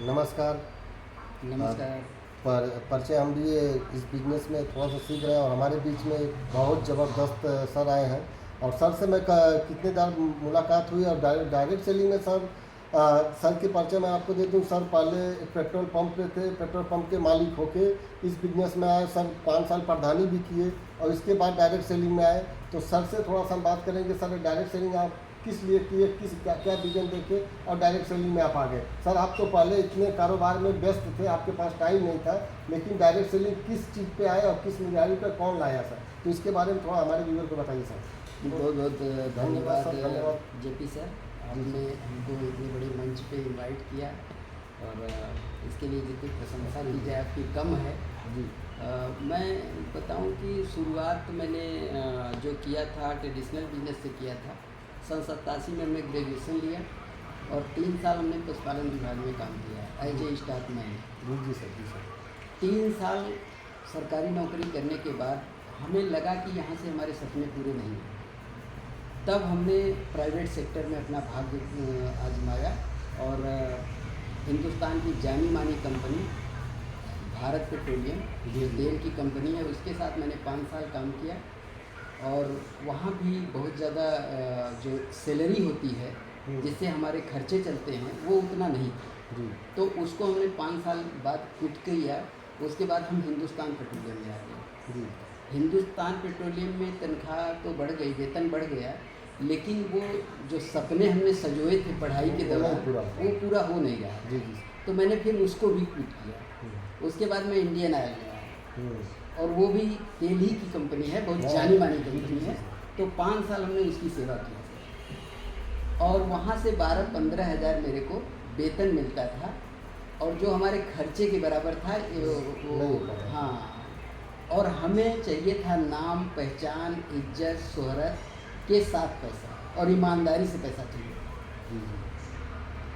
नमस्कार। नमस्कार। पर परिचय हम भी इस बिजनेस में थोड़ा सा सीख रहे हैं और हमारे बीच में एक बहुत ज़बरदस्त सर आए हैं। और सर से मैं कितने बार मुलाकात हुई और डायरेक्ट सेलिंग में सर के परिचय मैं आपको दे दूं। सर पहले एक पेट्रोल पंप पे थे, पेट्रोल पंप के मालिक होके इस बिजनेस में आए। सर 5 साल प्रधानी भी किए और इसके बाद डायरेक्ट सेलिंग में आए। तो सर से थोड़ा सा हम बात करेंगे। सर डायरेक्ट सेलिंग आप किस लिए किए, क्या क्या विजन देखे और डायरेक्ट सेलिंग में आप आ गए। सर आप तो पहले इतने कारोबार में व्यस्त थे, आपके पास टाइम नहीं था, लेकिन डायरेक्ट सेलिंग किस चीज़ पे आए और किस मियारी पर कौन लाया सर, तो इसके बारे में थोड़ा हमारे व्यूअर को बताइए सर। बहुत बहुत धन्यवाद सर, धन्यवाद। जेपी सर, आपने हमको इतने बड़े मंच पे इनवाइट किया और इसके लिए जितनी प्रशंसा की जाए आपकी कम है जी। मैं बताऊं कि शुरुआत मैंने जो किया था ट्रेडिशनल बिजनेस से किया था। सन 87 में हमने ग्रेजुएशन लिया और 3 साल हमने पशुपालन विभाग में काम किया एज ए स्टाफ मैन। जी सर, जी सर। 3 साल सरकारी नौकरी करने के बाद हमें लगा कि यहाँ से हमारे सपने पूरे नहीं हैं। तब हमने प्राइवेट सेक्टर में अपना भाग्य आजमाया और हिंदुस्तान की जानी मानी कंपनी भारत पेट्रोलियम, जो तेल की कंपनी है, उसके साथ मैंने 5 साल काम किया और वहाँ भी बहुत ज़्यादा जो सैलरी होती है जिससे हमारे खर्चे चलते हैं वो उतना नहीं था। जी। तो उसको हमने 5 साल बाद क्विट किया। उसके बाद हम हिंदुस्तान पेट्रोलियम में आ गए। जी। हिंदुस्तान पेट्रोलियम में तनख्वाह तो बढ़ गई, वेतन बढ़ गया, लेकिन वो जो सपने हमने संजोए थे पढ़ाई के दौरान वो पूरा हो नहीं रहा। जी जी। तो मैंने फिर उसको भी क्विट किया। उसके बाद मैं इंडियन ऑयल में आया और वो भी तेल ही की कंपनी है, बहुत जानी मानी कंपनी है। तो 5 साल हमने उसकी सेवा की और वहाँ से 12-15 हज़ार मेरे को वेतन मिलता था और जो हमारे खर्चे के बराबर था हाँ। और हमें चाहिए था नाम, पहचान, इज्जत, शोहरत के साथ पैसा और ईमानदारी से पैसा चाहिए।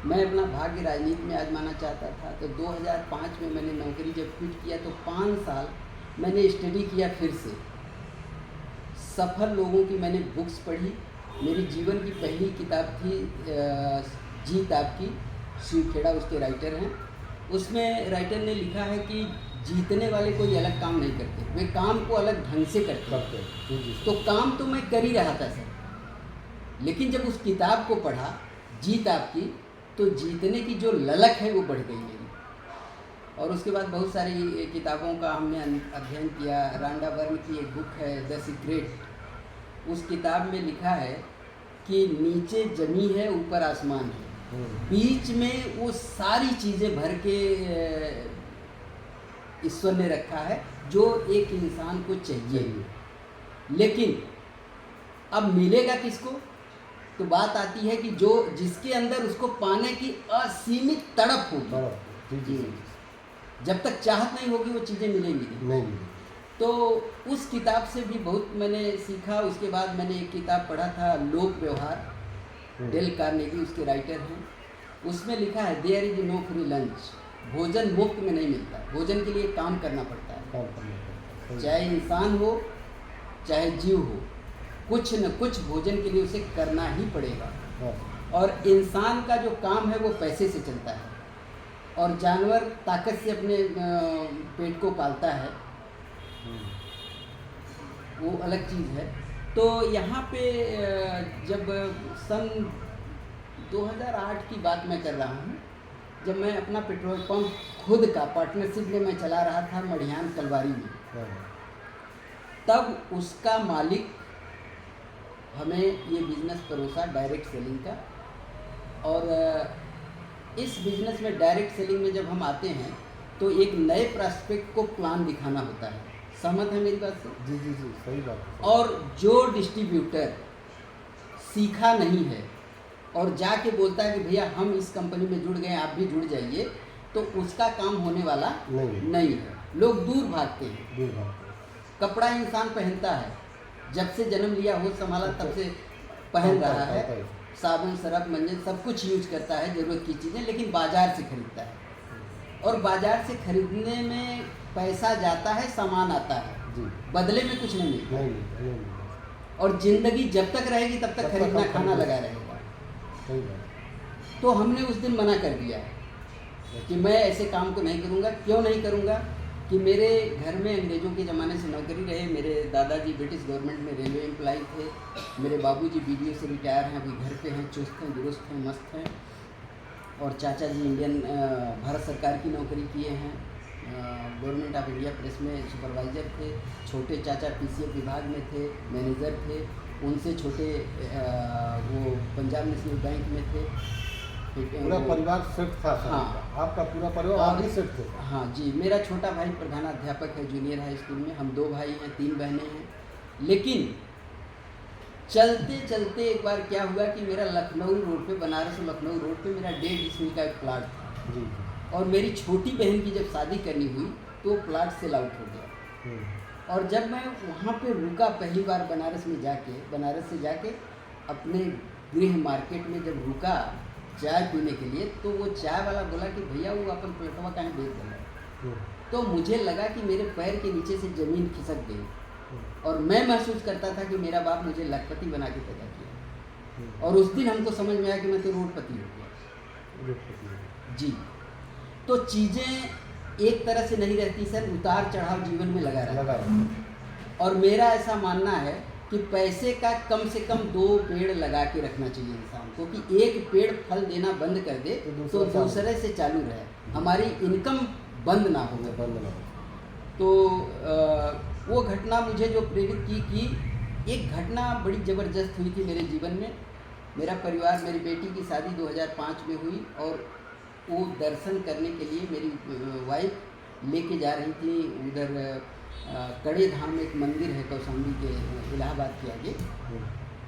मैं अपना भाग्य राजनीति में आजमाना चाहता था। तो 2005 में मैंने नौकरी जब क्विट किया तो 5 साल मैंने स्टडी किया फिर से। सफल लोगों की मैंने बुक्स पढ़ी। मेरी जीवन की पहली किताब थी जीत आपकी, शिव खेड़ा उसके राइटर हैं। उसमें राइटर ने लिखा है कि जीतने वाले कोई अलग काम नहीं करते, वे काम को अलग ढंग से करते हैं। तो काम तो मैं कर ही रहा था सर, लेकिन जब उस किताब को पढ़ा जीत आपकी, तो जीतने की जो ललक है वो बढ़ गई मेरी। और उसके बाद बहुत सारी किताबों का हमने अध्ययन किया। रांडा बर्न की एक बुक है द सीक्रेट, उस किताब में लिखा है कि नीचे जमी है ऊपर आसमान है, बीच में वो सारी चीज़ें भर के ईश्वर ने रखा है जो एक इंसान को चाहिए। लेकिन अब मिलेगा किसको? तो बात आती है कि जो जिसके अंदर उसको पाने की असीमित तड़प होगी। जब तक चाहत नहीं होगी वो चीज़ें मिलेंगी नहीं। तो उस किताब से भी बहुत मैंने सीखा। उसके बाद मैंने एक किताब पढ़ा था लोक व्यवहार, डेल कार्नेगी उसके राइटर हैं। उसमें लिखा है there is no free lunch, भोजन मुफ्त में नहीं मिलता, भोजन के लिए काम करना पड़ता है। चाहे इंसान हो चाहे जीव हो, कुछ न कुछ भोजन के लिए उसे करना ही पड़ेगा। और इंसान का जो काम है वो पैसे से चलता है और जानवर ताकत से अपने पेट को पालता है, वो अलग चीज़ है। तो यहाँ पे जब सन 2008 की बात मैं कर रहा हूँ, जब मैं अपना पेट्रोल पंप खुद का पार्टनरशिप में मैं चला रहा था मढ़ियान कलवारी में, तब उसका मालिक हमें ये बिज़नेस परोसा डायरेक्ट सेलिंग का। और इस बिज़नेस में डायरेक्ट सेलिंग में जब हम आते हैं तो एक नए प्रॉस्पेक्ट को प्लान दिखाना होता है। सहमत है मेरी बात से? जी जी जी, सही बात है। और जो डिस्ट्रीब्यूटर सीखा नहीं है और जाके बोलता है कि भैया हम इस कंपनी में जुड़ गए, आप भी जुड़ जाइए, तो उसका काम होने वाला नहीं है। लोग दूर भागते हैं। कपड़ा इंसान पहनता है, जब से जन्म लिया होश संभाला तब से पहन रहा है, साबुन सरफ मंजन सब कुछ यूज करता है, ज़रूरत की चीज़ें, लेकिन बाज़ार से खरीदता है। और बाज़ार से खरीदने में पैसा जाता है, सामान आता है, बदले में कुछ नहीं मिलता। और ज़िंदगी जब तक रहेगी तब तक खरीदना खाना लगा रहेगा। तो हमने उस दिन मना कर दिया कि मैं ऐसे काम को नहीं करूँगा। क्यों नहीं करूँगा कि मेरे घर में अंग्रेज़ों के ज़माने से नौकरी रहे। मेरे दादाजी ब्रिटिश गवर्नमेंट में रेलवे एम्प्लॉय थे, मेरे बाबूजी बीडीओ से रिटायर हैं, अभी घर पे हैं, चुस्त हैं, दुरुस्त हैं, मस्त हैं। और चाचा जी इंडियन भारत सरकार की नौकरी किए हैं, गवर्नमेंट ऑफ इंडिया प्रेस में सुपरवाइज़र थे। छोटे चाचा पीसीएफ विभाग में थे, मैनेजर थे। उनसे छोटे वो पंजाब नेशनल बैंक में थे। पूरा परिवार सेट था सर? हाँ। आपका पूरा परिवार आप भी सेट थे? हाँ जी, मेरा छोटा भाई प्रधानाध्यापक है जूनियर हाई स्कूल में। हम 2 भाई हैं, 3 बहनें हैं। लेकिन चलते चलते एक बार क्या हुआ कि मेरा लखनऊ रोड पे, बनारस लखनऊ रोड पे मेरा 1.5 डिसमिल का एक प्लाट था जी। और मेरी छोटी बहन की जब शादी करनी हुई तो वो प्लाट सेल आउट हो गया। और जब मैं वहाँ पे रुका पहली बार बनारस से जाके अपने गृह मार्केट में जब रुका चाय पीने के लिए, तो वो चाय वाला बोला कि भैया वो अपन प्लेटवा कहीं बेच देना। तो मुझे लगा कि मेरे पैर के नीचे से ज़मीन खिसक गई और मैं महसूस करता था कि मेरा बाप मुझे लखपति बना के पैदा किया। और उस दिन हमको समझ में आया कि मैं तो रोडपति हो गया जी। तो चीज़ें एक तरह से नहीं रहती सर, उतार चढ़ाव जीवन में लगा रहता है। और मेरा ऐसा मानना है कि पैसे का कम से कम 2 पेड़ लगा के रखना चाहिए इंसान को, कि एक पेड़ फल देना बंद कर दे तो दूसरे से चालू रहे, हमारी इनकम बंद ना हो। तो वो घटना मुझे जो प्रेरित की एक घटना बड़ी ज़बरदस्त हुई थी मेरे जीवन में। मेरा परिवार, मेरी बेटी की शादी 2005 में हुई और वो दर्शन करने के लिए मेरी वाइफ लेके जा रही थी उधर कड़े धाम, एक मंदिर है कौशाम्बी के इलाहाबाद के आगे।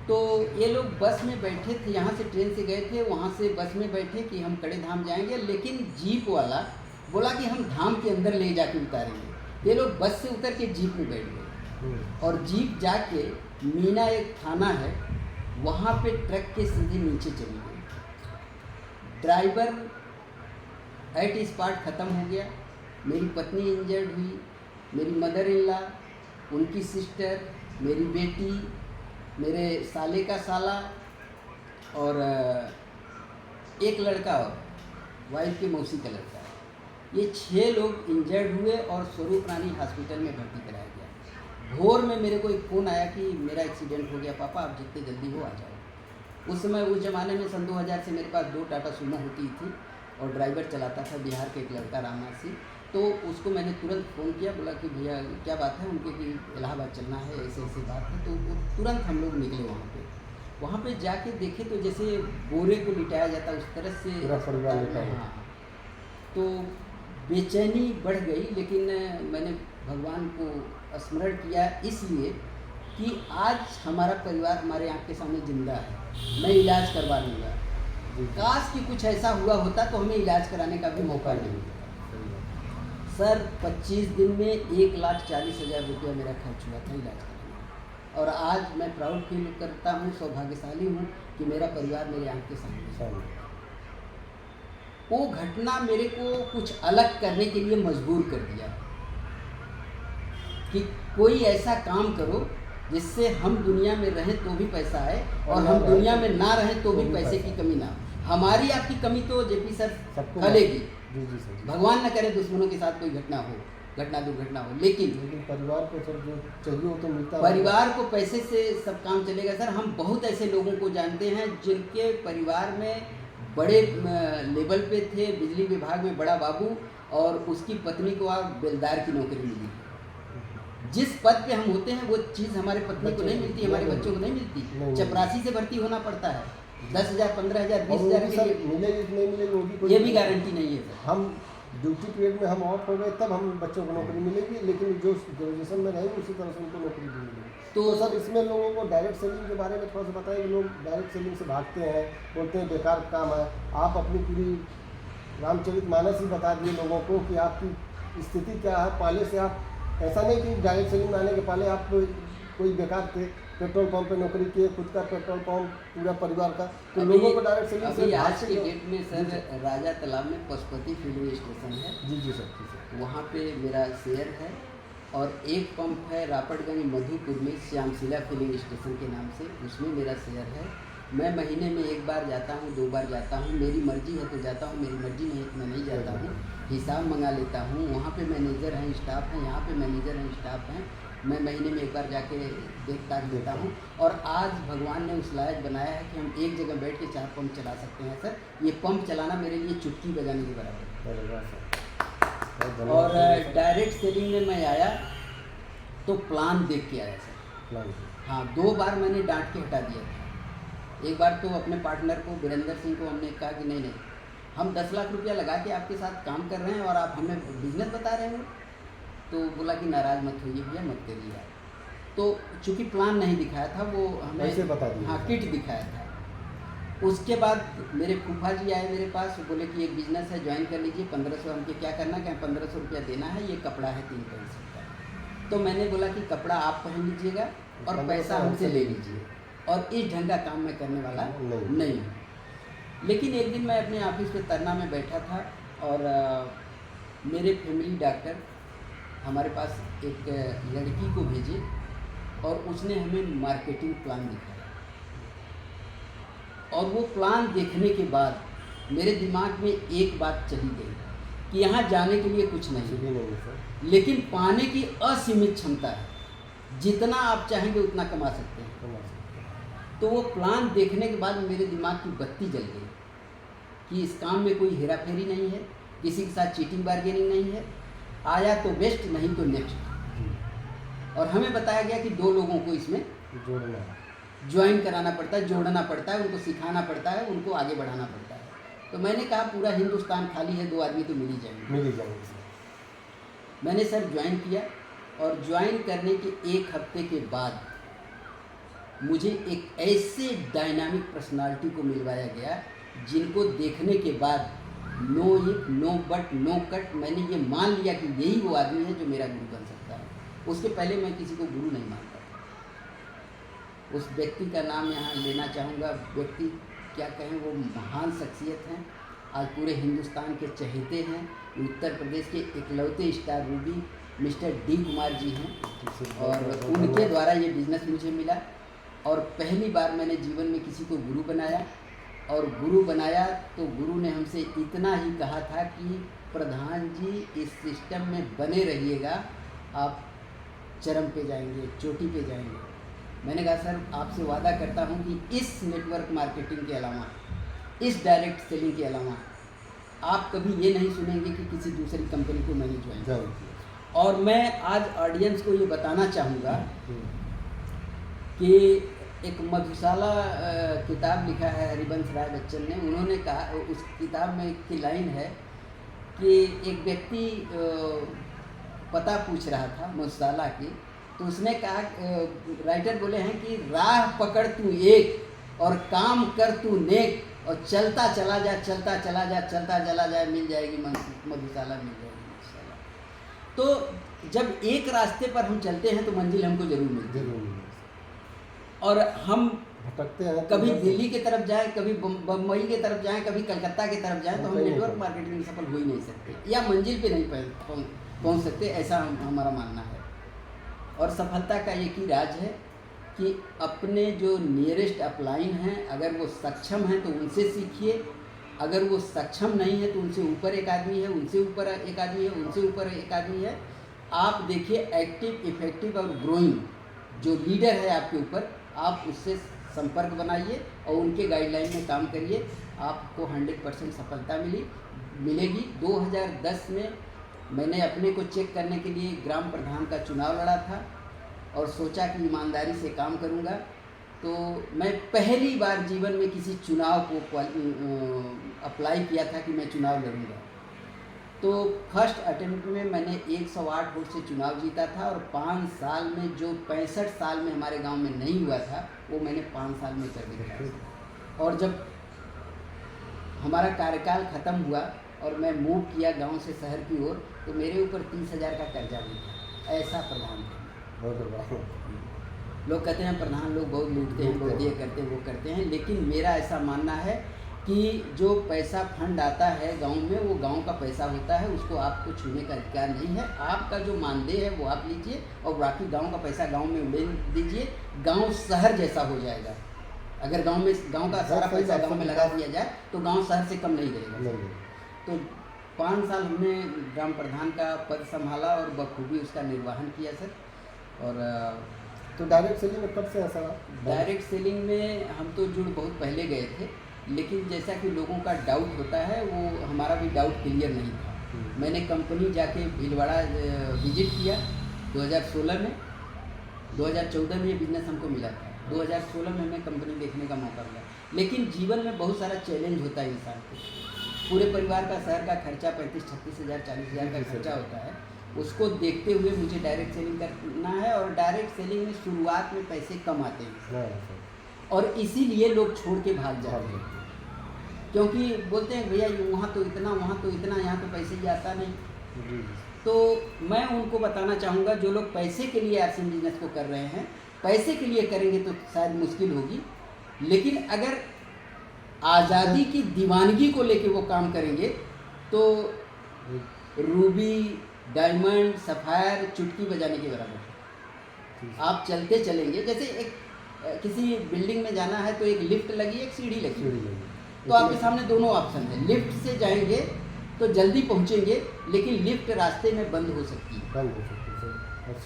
तो ये लोग बस में बैठे थे, यहाँ से ट्रेन से गए थे, वहाँ से बस में बैठे कि हम कड़े धाम जाएंगे, लेकिन जीप वाला बोला कि हम धाम के अंदर ले जाके उतारेंगे। ये लोग बस से उतर के जीप में बैठ गए और जीप जाके मीना एक थाना है वहाँ पे ट्रक के सीधे नीचे चली गई। ड्राइवर एट स्पॉट ख़त्म हो गया। मेरी पत्नी इंजर्ड हुई, मेरी मदर इन लॉ, उनकी सिस्टर, मेरी बेटी, मेरे साले का साला और एक लड़का और वाइफ के मौसी का लड़का। ये 6 लोग इंजर्ड हुए और स्वरूप रानी हॉस्पिटल में भर्ती कराया गया। भोर में मेरे को एक फ़ोन आया कि मेरा एक्सीडेंट हो गया पापा, आप जितने जल्दी हो आ जाओ। उस समय उस ज़माने में सन 2000 से मेरे पास 2 टाटा सुमो होती थी और ड्राइवर चलाता था बिहार के एक लड़का रामनाथ सिंह। तो उसको मैंने तुरंत फ़ोन किया, बोला कि भैया क्या बात है, उनके कि इलाहाबाद चलना है, ऐसे ऐसी बात है। तो वो तुरंत हम लोग निकले वहाँ पे जाके देखे तो जैसे बोरे को लिटाया जाता उस तरह से हाँ। तो बेचैनी बढ़ गई, लेकिन मैंने भगवान को स्मरण किया इसलिए कि आज हमारा परिवार हमारे आँख के सामने जिंदा है। मैं इलाज करवा लूँगा। काश कि कुछ ऐसा हुआ होता तो हमें इलाज कराने का भी मौका नहीं मिलता। सर 25 दिन में 1,40,000 रुपया मेरा खर्च हुआ था इलाज कराने में। और आज मैं प्राउड फील करता हूँ, सौभाग्यशाली हूँ कि मेरा परिवार मेरे आँख के सामने। वो घटना मेरे को कुछ अलग करने के लिए मजबूर कर दिया कि कोई ऐसा काम करो जिससे हम दुनिया में रहें तो भी पैसा आए और हम दुनिया में ना रहें तो भी पैसे की कमी ना हो। हमारी आपकी कमी तो जेपी सर फैलेगी। भगवान न करे दुश्मनों के साथ कोई घटना दुर्घटना हो, लेकिन परिवार को सर जो चाहिए वो तो मिलता है। परिवार को पैसे से सब काम चलेगा सर। हम बहुत ऐसे लोगों को जानते हैं जिनके परिवार में बड़े लेवल पे थे, बिजली विभाग में बड़ा बाबू, और उसकी पत्नी को आप बेलदार की नौकरी मिली। जिस पद पे हम होते हैं वो चीज़ हमारे पत्नी को नहीं मिलती, हमारे बच्चों को नहीं मिलती। चपरासी से भर्ती होना पड़ता है, 10,000, 15,000, 20,000 के लिए मिलेगी नहीं मिलेगी ये भी गारंटी नहीं है सर। हम ड्यूटी पीरियड में हम ऑफ हो गए तब हम बच्चों को नौकरी मिलेगी, लेकिन जो ग्रेजुएशन में रहेंगे उसी तरह से उनको नौकरी भी मिलेगी। तो सर इसमें लोगों को डायरेक्ट सेलिंग के बारे में थोड़ा सा बताइए। लोग डायरेक्ट सेलिंग से भागते हैं, बोलते हैं बेकार काम है। आप अपनी पूरी रामचरितमानस ही बता दिए लोगों को कि आपकी स्थिति क्या है। पहले से आप ऐसा नहीं कि डायरेक्ट सेलिंग में आने के पहले आप कोई बेकार थे, पेट्रोल पंप पे नौकरी किए, खुद का पेट्रोल पंप, पूरा परिवार का। तो लोगों को डायरेक्ट सेलिंग से आज के डेट में सर राजा तालाब में पशुपति फिल्म स्टेशन है। जी सर। वहाँ पे मेरा शेयर है और एक पंप है रापटगंज मधुपुर में श्यामशिला फिलिंग स्टेशन के नाम से, उसमें मेरा शेयर है। मैं महीने में 1 बार जाता हूँ, 2 बार जाता हूँ, मेरी मर्जी है तो जाता हूँ, मेरी मर्जी नहीं है तो मैं नहीं जाता हूँ। हिसाब मंगा लेता हूँ, वहाँ पे मैनेजर हैं, स्टाफ हैं, यहाँ पे मैनेजर हैं, स्टाफ हैं। मैं महीने में 1 बार जाके देख ताक देता हूँ। और आज भगवान ने उस लायक बनाया है कि हम एक जगह बैठ के 4 पंप चला सकते हैं सर। ये पंप चलाना मेरे लिए चुटकी बजाने के बराबर अरे वाह सर। है। और डायरेक्ट सेलिंग में मैं आया तो प्लान देख के आया सर। प्लान। हाँ, 2 बार मैंने डांट के हटा दिया था। एक बार तो अपने पार्टनर को, वीरेंद्र सिंह को, हमने कहा कि नहीं, हम 10 लाख रुपया लगा के आपके साथ काम कर रहे हैं और आप हमें बिजनेस बता रहे हो। तो बोला कि नाराज़ मत होइए भैया, मत करिए आप। तो चूँकि प्लान नहीं दिखाया था, वो हमें ऐसे बता दिया। हाँ, किट दिखाया था। उसके बाद मेरे फूफा जी आए मेरे पास, वो बोले कि एक बिज़नेस है, ज्वाइन कर लीजिए। 1500 हमके क्या करना, क्या 1500 रुपया देना है, ये कपड़ा है 3 पैसे का। तो मैंने बोला कि कपड़ा आप पहन लीजिएगा और पैसा हमसे ले लीजिए, और इस ढंग का काम मैं करने वाला नहीं हूँ। लेकिन एक दिन मैं अपने ऑफिस पे तरना में बैठा था और मेरे फैमिली डॉक्टर हमारे पास एक लड़की को भेजे और उसने हमें मार्केटिंग प्लान दिखाया। और वो प्लान देखने के बाद मेरे दिमाग में एक बात चली गई कि यहाँ जाने के लिए कुछ नहीं, लेकिन पाने की असीमित क्षमता है। जितना आप चाहेंगे उतना कमा सकते हैं। तो वो प्लान देखने के बाद मेरे दिमाग की बत्ती जल गई कि इस काम में कोई हेरा फेरी नहीं है, किसी के साथ चीटिंग बार्गेनिंग नहीं है। आया तो बेस्ट, नहीं तो नेक्स्ट। और हमें बताया गया कि 2 लोगों को इसमें ज्वाइन कराना पड़ता है, जोड़ना पड़ता है, उनको सिखाना पड़ता है, उनको आगे बढ़ाना पड़ता है। तो मैंने कहा पूरा हिंदुस्तान खाली है, 2 आदमी तो मिल ही जाएंगे। मैंने सर ज्वाइन किया और ज्वाइन करने के 1 हफ्ते के बाद मुझे एक ऐसे डायनामिक पर्सनालिटी को मिलवाया गया जिनको देखने के बाद no if, no but, no cut, मैंने ये मान लिया कि यही वो आदमी है जो मेरा गुरु बन सकता है। उसके पहले मैं किसी को गुरु नहीं मानता था। उस व्यक्ति का नाम यहाँ लेना चाहूँगा। व्यक्ति क्या कहें, वो महान शख्सियत हैं, आज पूरे हिंदुस्तान के चहेते हैं। उत्तर प्रदेश के इकलौते star ruby mister D Kumar ji हैं, और उनके द्वारा ये बिज़नेस मुझे मिला। और पहली बार मैंने जीवन में किसी को गुरु बनाया। और गुरु बनाया तो गुरु ने हमसे इतना ही कहा था कि प्रधान जी इस सिस्टम में बने रहिएगा, आप चरम पे जाएंगे, चोटी पे जाएंगे। मैंने कहा सर आपसे वादा करता हूँ कि इस नेटवर्क मार्केटिंग के अलावा, इस डायरेक्ट सेलिंग के अलावा आप कभी ये नहीं सुनेंगे कि किसी दूसरी कंपनी को मैंने ज्वाइन किया। और मैं आज ऑडियंस को ये बताना चाहूँगा कि एक मधुशाला किताब लिखा है हरिवंश राय बच्चन ने। उन्होंने कहा, उस किताब में एक लाइन है कि एक व्यक्ति पता पूछ रहा था मधुशाला की, तो उसने कहा, राइटर बोले हैं कि राह पकड़ तू एक और काम कर तू नेक, और चलता चला जा, चलता चला जा, चलता चला जाए, मिल जाएगी मधुशाला, मिल जाएगी मधुशाला। तो जब एक रास्ते पर हम चलते हैं तो मंजिल हमको जरूर मिलती है। और हम भटकते हैं, कभी दिल्ली की तरफ जाएं, कभी बम्बई की तरफ जाएं, कभी कलकत्ता की तरफ जाएं, तो हम नेटवर्क मार्केटिंग में सफल हो ही नहीं सकते, या मंजिल पे नहीं पहुंच सकते, ऐसा हमारा मानना है। और सफलता का एक ही राज है कि अपने जो नियरेस्ट अपलाइन हैं, अगर वो सक्षम हैं तो उनसे सीखिए, अगर वो सक्षम नहीं है तो उनसे ऊपर एक आदमी है, उनसे ऊपर एक आदमी है, उनसे ऊपर एक आदमी है। आप देखिए एक्टिव, इफेक्टिव और ग्रोइंग जो लीडर है आपके ऊपर, आप उससे संपर्क बनाइए और उनके गाइडलाइन में काम करिए, आपको 100% सफलता मिलेगी। 2010 में मैंने अपने को चेक करने के लिए ग्राम प्रधान का चुनाव लड़ा था और सोचा कि ईमानदारी से काम करूंगा। तो मैं पहली बार जीवन में किसी चुनाव को अप्लाई किया था कि मैं चुनाव लड़ूंगा। तो फर्स्ट अटेम्प्ट में मैंने 108 वोट से चुनाव जीता था, और 5 साल में जो 65 साल में हमारे गांव में नहीं हुआ था वो मैंने 5 साल में कर दिया। और जब हमारा कार्यकाल ख़त्म हुआ और मैं मूव किया गांव से शहर की ओर, तो मेरे ऊपर 30,000 का कर्जा भी था। ऐसा प्रधान था। लोग कहते हैं प्रधान लोग बहुत लूटते हैं, बहुत ये करते हैं, वो करते हैं, लेकिन मेरा ऐसा मानना है कि जो पैसा फंड आता है गांव में, वो गांव का पैसा होता है, उसको आपको छूने का अधिकार नहीं है। आपका जो मानदेय है वो आप लीजिए और बाकी गांव का पैसा गांव में उड़ेल दीजिए, गांव शहर जैसा हो जाएगा। अगर गांव का सारा पैसा गांव में लगा दिया जाए तो गांव शहर से कम नहीं रहेगा। नहीं। तो 5 साल हमने ग्राम प्रधान का पद संभाला और बखूबी उसका निर्वहन किया सर। और तो डायरेक्ट सेलिंग में कब से है सर आप? डायरेक्ट सेलिंग में हम तो जुड़ बहुत पहले गए थे, लेकिन जैसा कि लोगों का डाउट होता है वो हमारा भी डाउट क्लियर नहीं था। मैंने कंपनी जाके भीलवाड़ा विजिट किया 2016 में। 2014 में ये बिजनेस हमको मिला था, 2016 में हमें कंपनी देखने का मौका मिला। लेकिन जीवन में बहुत सारा चैलेंज होता है इंसान को। पूरे परिवार का शहर का खर्चा 35-36 हज़ार 40 हज़ार का खर्चा होता है, उसको देखते हुए मुझे डायरेक्ट सेलिंग करना है। और डायरेक्ट सेलिंग में शुरुआत में पैसे कम आते हैं और इसीलिए लोग छोड़ के भाग जाते हैं, क्योंकि बोलते हैं भैया वहाँ तो इतना, यहाँ तो पैसे ही आता नहीं। तो मैं उनको बताना चाहूँगा जो लोग पैसे के लिए आरसीएम बिजनेस को कर रहे हैं, पैसे के लिए करेंगे तो शायद मुश्किल होगी, लेकिन अगर आज़ादी की दीवानगी को लेके वो काम करेंगे तो रूबी, डायमंड, सफ़ायर चुटकी बजाने के बराबर आप चलते चलेंगे। जैसे एक किसी बिल्डिंग में जाना है तो एक लिफ्ट लगी, एक सीढ़ी लगी, तो आपके सामने दोनों ऑप्शन है। लिफ्ट से जाएंगे तो जल्दी पहुंचेंगे, लेकिन लिफ्ट रास्ते में बंद हो सकती है।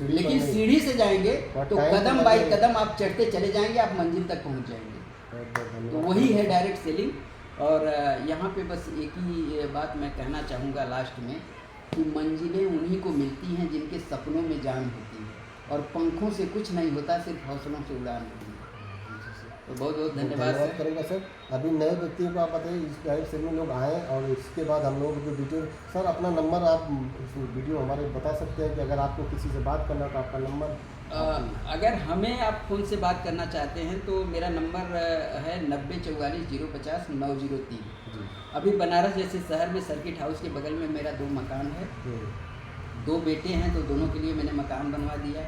लेकिन सीढ़ी से जाएंगे तो कदम बाई कदम आप चढ़ते चले जाएंगे, आप मंजिल तक पहुंच जाएंगे। तो वही है डायरेक्ट सेलिंग। और यहाँ पे बस एक ही बात मैं कहना चाहूँगा लास्ट में कि मंजिलें उन्हीं को मिलती हैं जिनके सपनों में जान होती है, और पंखों से कुछ नहीं होता, सिर्फ हौसलों से उड़ान होती है। तो बहुत बहुत धन्यवाद करेंगे सर। अभी नए व्यक्तियों को आप बताइए, इस डायरेक्ट सेलिंग में लोग आएँ और इसके बाद हम लोग जो डिटेल, सर अपना नंबर आप वीडियो हमारे बता सकते हैं कि अगर आपको किसी से बात करना तो आपका नंबर। अगर हमें आप फ़ोन से बात करना चाहते हैं तो मेरा नंबर है 9044 050 903। अभी बनारस जैसे शहर में सर्किट हाउस के बगल में मेरा 2 मकान है, 2 बेटे हैं, तो दोनों के लिए मैंने मकान बनवा दिया।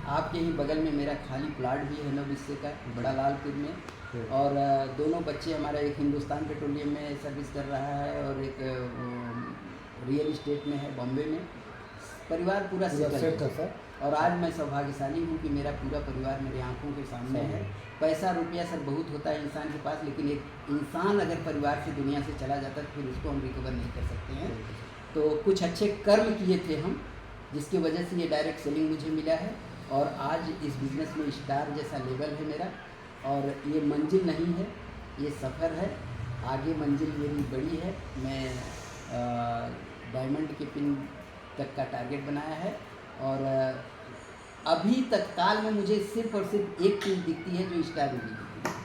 आपके ही बगल में मेरा खाली प्लाट भी है 9 हिस्से का, बड़ा लालपुर में। और दोनों बच्चे हमारा, एक हिंदुस्तान पेट्रोलियम में सर्विस कर रहा है और एक रियल इस्टेट में है बॉम्बे में। परिवार पूरा सेट है सर। और आज मैं सौभाग्यशाली हूँ कि मेरा पूरा परिवार मेरे आंखों के सामने है। पैसा रुपया सर बहुत होता है इंसान के पास, लेकिन एक इंसान अगर परिवार से दुनिया से चला जाता है तो फिर उसको हम रिकवर नहीं कर सकते हैं। तो कुछ अच्छे कर्म किए थे हम, जिसकी वजह से ये डायरेक्ट सेलिंग मुझे मिला है। और आज इस बिज़नेस में स्टार जैसा लेवल है मेरा। और ये मंजिल नहीं है, ये सफ़र है, आगे मंजिल मेरी बड़ी है। मैं डायमंड के पिन तक का टारगेट बनाया है, और अभी तत्काल में मुझे सिर्फ और सिर्फ एक चीज़ दिखती है जो स्टार रूबी दिखती है।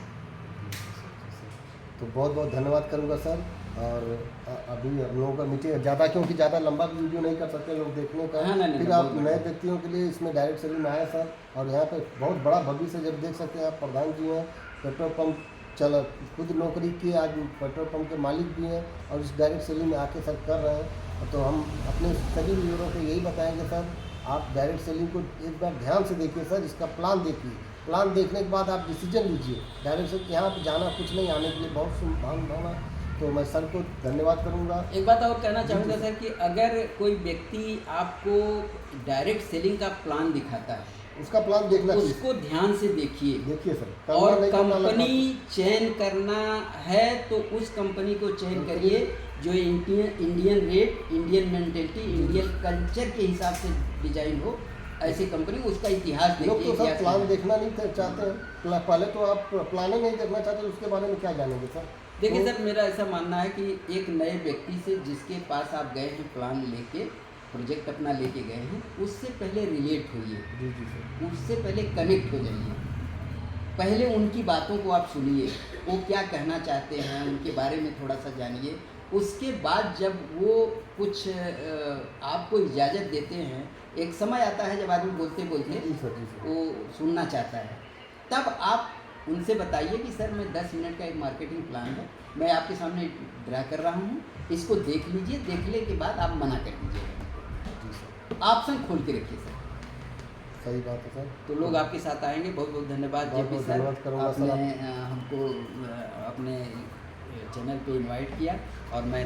तो बहुत बहुत धन्यवाद करूँगा सर। और अभी हम लोगों का मीटिंग ज़्यादा, क्योंकि ज़्यादा लंबा वीडियो नहीं कर सकते लोग देखने का। फिर आप नए व्यक्तियों के लिए इसमें डायरेक्ट सेलिंग में आए सर। और यहाँ पे बहुत बड़ा भविष्य, जब देख सकते हैं आप, प्रधान जी हैं, पेट्रोल पंप चल खुद नौकरी किए, आज पेट्रोल पंप के मालिक भी हैं और इस डायरेक्ट सेलिंग में आके सर कर रहे हैं। तो हम अपने सभी व्यूअरों को यही बताएंगे सर, आप डायरेक्ट सेलिंग को एक बार ध्यान से देखिए सर, इसका प्लान देखिए। प्लान देखने के बाद आप डिसीजन लीजिए। डायरेक्ट सेलिंग यहाँ पर जाना कुछ नहीं, आने के लिए बहुत संभावना। तो मैं सर को धन्यवाद करूँगा। एक बात और कहना चाहूँगा सर कि अगर कोई व्यक्ति आपको डायरेक्ट सेलिंग का प्लान दिखाता है, उसका प्लान देखना चाहिए, उसको ध्यान से देखिए सर। और कंपनी चयन करना है तो उस कंपनी को चयन करिए जो Indian rate, Indian mentality, Indian culture के हिसाब से डिजाइन हो। ऐसी कंपनी, उसका इतिहास देखिए। लोग तो सर प्लान देखना नहीं चाहते हैं, पहले तो आप प्लान ही नहीं देखना चाहते, उसके बारे में क्या जानेंगे सर? देखिए सर, मेरा ऐसा मानना है कि एक नए व्यक्ति से जिसके पास आप गए हैं प्लान लेके, प्रोजेक्ट अपना लेके गए हैं, उससे पहले रिलेट होइए। जी सर। उससे पहले कनेक्ट हो जाइए। पहले उनकी बातों को आप सुनिए, वो क्या कहना चाहते हैं उनके बारे में थोड़ा सा जानिए। उसके बाद जब वो कुछ आपको इजाज़त देते हैं, एक समय आता है जब आदमी बोलते बोलते वो सुनना चाहता है, तब आप उनसे बताइए कि सर मैं 10 मिनट का एक मार्केटिंग प्लान है, मैं आपके सामने ड्रा कर रहा हूँ, इसको देख लीजिए। देखने के बाद आप मना कर दीजिएगा। ऑप्शन खोल के रखिए सर। सही बात है सर। तो लोग आपके साथ आएंगे। बहुत बहुत धन्यवाद जेपी सर, आपने हमको अपने चैनल पे इनवाइट किया और मैं